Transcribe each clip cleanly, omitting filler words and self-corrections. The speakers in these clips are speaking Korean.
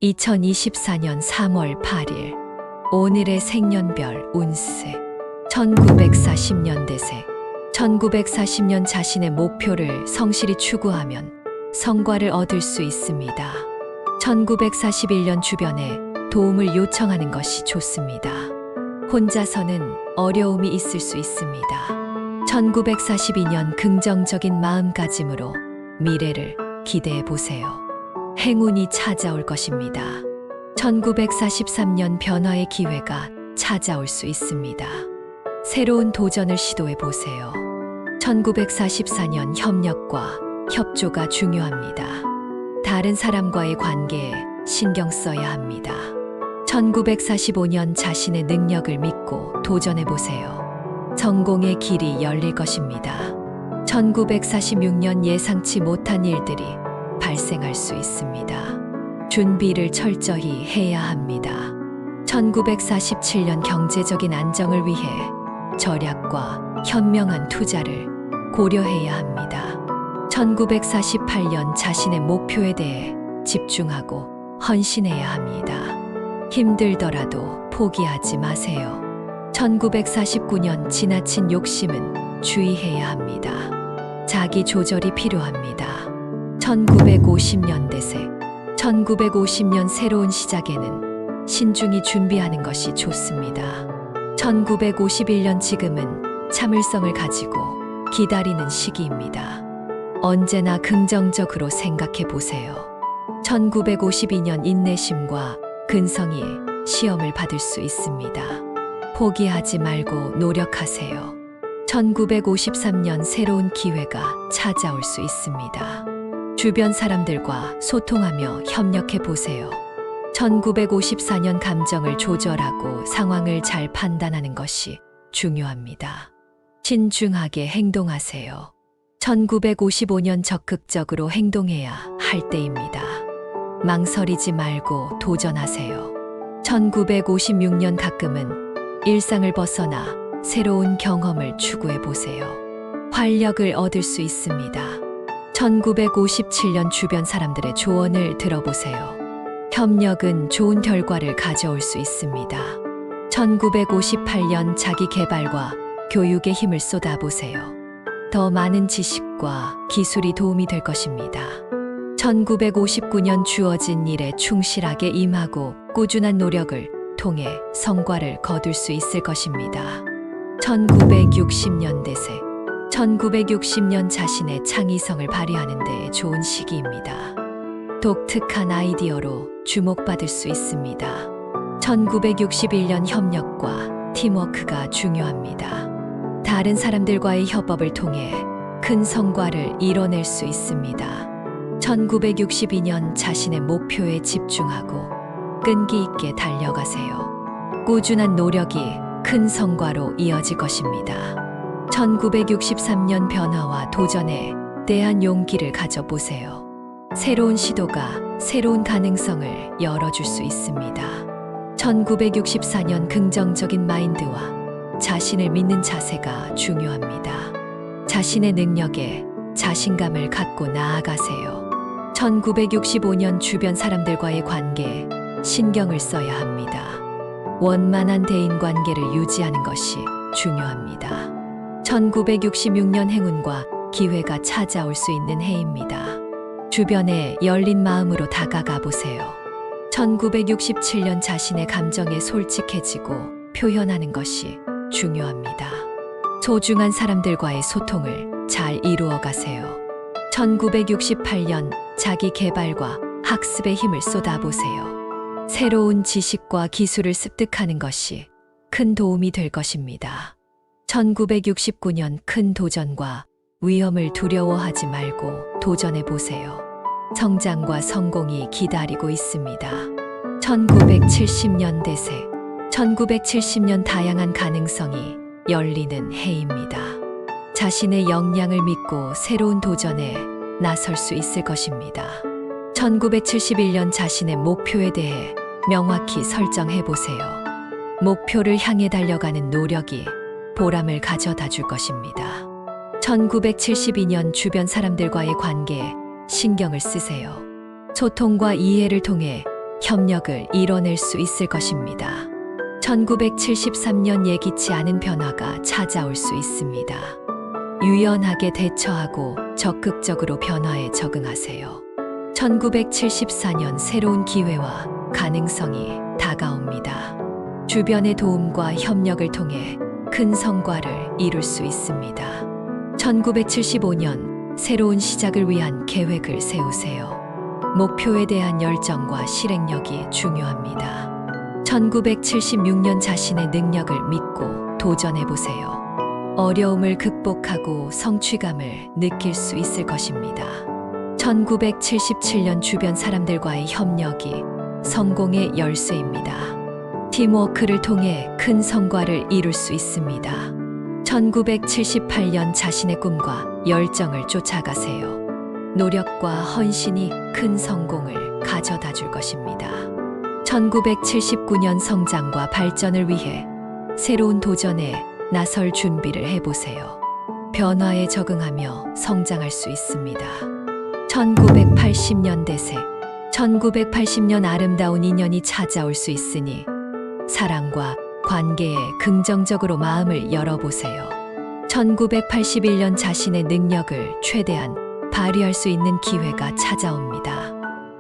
2024년 3월 8일 오늘의 생년별 운세 1940년 대세 1940년 자신의 목표를 성실히 추구하면 성과를 얻을 수 있습니다. 1941년 주변에 도움을 요청하는 것이 좋습니다. 혼자서는 어려움이 있을 수 있습니다. 1942년 긍정적인 마음가짐으로 미래를 기대해 보세요. 행운이 찾아올 것입니다. 1943년 변화의 기회가 찾아올 수 있습니다. 새로운 도전을 시도해 보세요. 1944년 협력과 협조가 중요합니다. 다른 사람과의 관계에 신경 써야 합니다. 1945년 자신의 능력을 믿고 도전해 보세요. 성공의 길이 열릴 것입니다. 1946년 예상치 못한 일들이 발생할 수 있습니다. 준비를 철저히 해야 합니다. 1947년 경제적인 안정을 위해 절약과 현명한 투자를 고려해야 합니다. 1948년 자신의 목표에 대해 집중하고 헌신해야 합니다. 힘들더라도 포기하지 마세요. 1949년 지나친 욕심은 주의해야 합니다. 자기 조절이 필요합니다. 1950년 대세 1950년 새로운 시작에는 신중히 준비하는 것이 좋습니다. 1951년 지금은 참을성을 가지고 기다리는 시기입니다. 언제나 긍정적으로 생각해 보세요. 1952년 인내심과 근성이 시험을 받을 수 있습니다. 포기하지 말고 노력하세요. 1953년 새로운 기회가 찾아올 수 있습니다. 주변 사람들과 소통하며 협력해 보세요. 1954년 감정을 조절하고 상황을 잘 판단하는 것이 중요합니다. 신중하게 행동하세요. 1955년 적극적으로 행동해야 할 때입니다. 망설이지 말고 도전하세요. 1956년 가끔은 일상을 벗어나 새로운 경험을 추구해 보세요. 활력을 얻을 수 있습니다. 1957년 주변 사람들의 조언을 들어보세요. 협력은 좋은 결과를 가져올 수 있습니다. 1958년 자기 개발과 교육에 힘을 쏟아보세요. 더 많은 지식과 기술이 도움이 될 것입니다. 1959년 주어진 일에 충실하게 임하고 꾸준한 노력을 통해 성과를 거둘 수 있을 것입니다. 1960년 대세 1960년 자신의 창의성을 발휘하는 데 좋은 시기입니다. 독특한 아이디어로 주목받을 수 있습니다. 1961년 협력과 팀워크가 중요합니다. 다른 사람들과의 협업을 통해 큰 성과를 이뤄낼 수 있습니다. 1962년 자신의 목표에 집중하고 끈기 있게 달려가세요. 꾸준한 노력이 큰 성과로 이어질 것입니다. 1963년 변화와 도전에 대한 용기를 가져보세요. 새로운 시도가 새로운 가능성을 열어줄 수 있습니다. 1964년 긍정적인 마인드와 자신을 믿는 자세가 중요합니다. 자신의 능력에 자신감을 갖고 나아가세요. 1965년 주변 사람들과의 관계에 신경을 써야 합니다. 원만한 대인관계를 유지하는 것이 중요합니다. 1966년 행운과 기회가 찾아올 수 있는 해입니다. 주변에 열린 마음으로 다가가 보세요. 1967년 자신의 감정에 솔직해지고 표현하는 것이 중요합니다. 소중한 사람들과의 소통을 잘 이루어 가세요. 1968년 자기 개발과 학습에 힘을 쏟아보세요. 새로운 지식과 기술을 습득하는 것이 큰 도움이 될 것입니다. 1969년 큰 도전과 위험을 두려워하지 말고 도전해 보세요. 성장과 성공이 기다리고 있습니다. 1970년 대세 1970년 다양한 가능성이 열리는 해입니다. 자신의 역량을 믿고 새로운 도전에 나설 수 있을 것입니다. 1971년 자신의 목표에 대해 명확히 설정해 보세요. 목표를 향해 달려가는 노력이 보람을 가져다 줄 것입니다. 1972년 주변 사람들과의 관계에 신경을 쓰세요. 소통과 이해를 통해 협력을 이뤄낼 수 있을 것입니다. 1973년 예기치 않은 변화가 찾아올 수 있습니다. 유연하게 대처하고 적극적으로 변화에 적응하세요. 1974년 새로운 기회와 가능성이 다가옵니다. 주변의 도움과 협력을 통해 큰 성과를 이룰 수 있습니다. 1975년 새로운 시작을 위한 계획을 세우세요. 목표에 대한 열정과 실행력이 중요합니다. 1976년 자신의 능력을 믿고 도전해보세요. 어려움을 극복하고 성취감을 느낄 수 있을 것입니다. 1977년 주변 사람들과의 협력이 성공의 열쇠입니다. 팀워크를 통해 큰 성과를 이룰 수 있습니다. 1978년 자신의 꿈과 열정을 쫓아가세요. 노력과 헌신이 큰 성공을 가져다 줄 것입니다. 1979년 성장과 발전을 위해 새로운 도전에 나설 준비를 해보세요. 변화에 적응하며 성장할 수 있습니다. 1980년 대세 1980년 아름다운 인연이 찾아올 수 있으니 사랑과 관계에 긍정적으로 마음을 열어보세요. 1981년 자신의 능력을 최대한 발휘할 수 있는 기회가 찾아옵니다.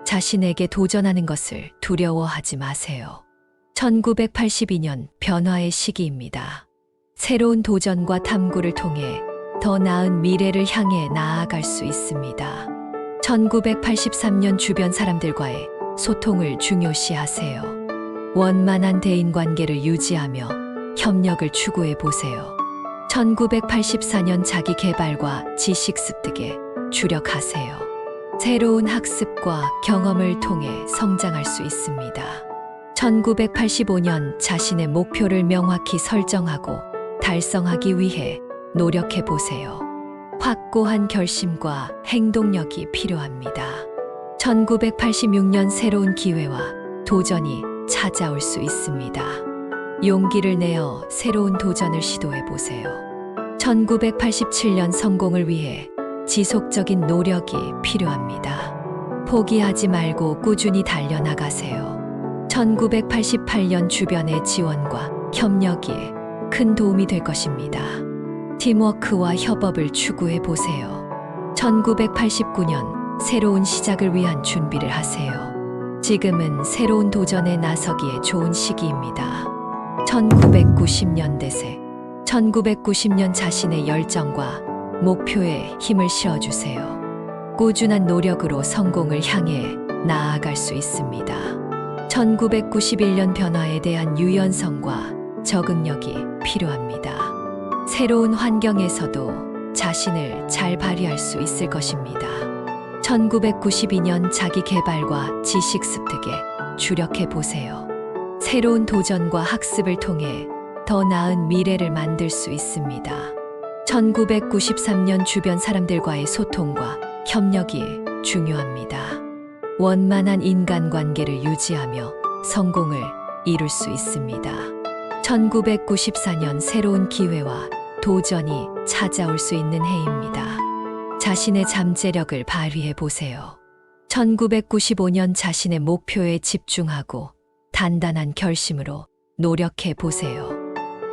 자신에게 도전하는 것을 두려워하지 마세요. 1982년 변화의 시기입니다. 새로운 도전과 탐구를 통해 더 나은 미래를 향해 나아갈 수 있습니다. 1983년 주변 사람들과의 소통을 중요시하세요. 원만한 대인관계를 유지하며 협력을 추구해 보세요. 1984년 자기 개발과 지식 습득에 주력하세요. 새로운 학습과 경험을 통해 성장할 수 있습니다. 1985년 자신의 목표를 명확히 설정하고 달성하기 위해 노력해 보세요. 확고한 결심과 행동력이 필요합니다. 1986년 새로운 기회와 도전이 찾아올 수 있습니다. 용기를 내어 새로운 도전을 시도해 보세요. 1987년 성공을 위해 지속적인 노력이 필요합니다. 포기하지 말고 꾸준히 달려나가세요. 1988년 주변의 지원과 협력이 큰 도움이 될 것입니다. 팀워크와 협업을 추구해 보세요. 1989년 새로운 시작을 위한 준비를 하세요. 지금은 새로운 도전에 나서기에 좋은 시기입니다. 1990년 대세 1990년 자신의 열정과 목표에 힘을 실어주세요. 꾸준한 노력으로 성공을 향해 나아갈 수 있습니다. 1991년 변화에 대한 유연성과 적응력이 필요합니다. 새로운 환경에서도 자신을 잘 발휘할 수 있을 것입니다. 1992년 자기 개발과 지식 습득에 주력해 보세요. 새로운 도전과 학습을 통해 더 나은 미래를 만들 수 있습니다. 1993년 주변 사람들과의 소통과 협력이 중요합니다. 원만한 인간관계를 유지하며 성공을 이룰 수 있습니다. 1994년 새로운 기회와 도전이 찾아올 수 있는 해입니다. 자신의 잠재력을 발휘해 보세요. 1995년 자신의 목표에 집중하고 단단한 결심으로 노력해 보세요.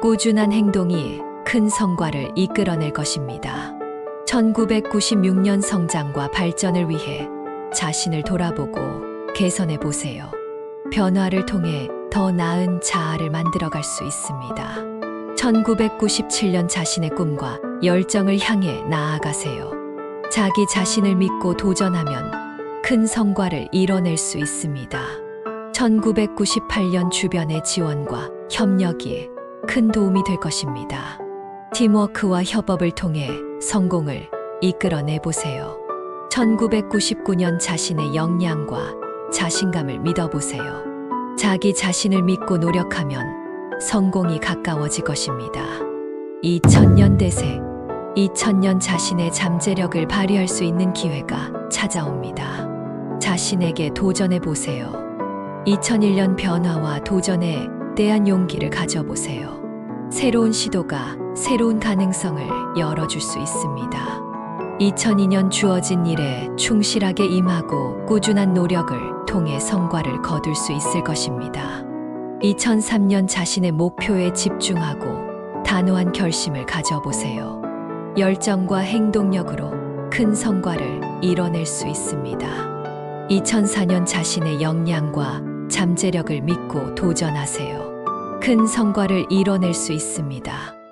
꾸준한 행동이 큰 성과를 이끌어낼 것입니다. 1996년 성장과 발전을 위해 자신을 돌아보고 개선해 보세요. 변화를 통해 더 나은 자아를 만들어갈 수 있습니다. 1997년 자신의 꿈과 열정을 향해 나아가세요. 자기 자신을 믿고 도전하면 큰 성과를 이뤄낼 수 있습니다. 1998년 주변의 지원과 협력이 큰 도움이 될 것입니다. 팀워크와 협업을 통해 성공을 이끌어내 보세요. 1999년 자신의 역량과 자신감을 믿어보세요. 자기 자신을 믿고 노력하면 성공이 가까워질 것입니다. 2000년 대세 2000년 자신의 잠재력을 발휘할 수 있는 기회가 찾아옵니다. 자신에게 도전해 보세요. 2001년 변화와 도전에 대한 용기를 가져보세요. 새로운 시도가 새로운 가능성을 열어줄 수 있습니다. 2002년 주어진 일에 충실하게 임하고 꾸준한 노력을 통해 성과를 거둘 수 있을 것입니다. 2003년 자신의 목표에 집중하고 단호한 결심을 가져보세요. 열정과 행동력으로 큰 성과를 이뤄낼 수 있습니다. 2004년 자신의 역량과 잠재력을 믿고 도전하세요. 큰 성과를 이뤄낼 수 있습니다.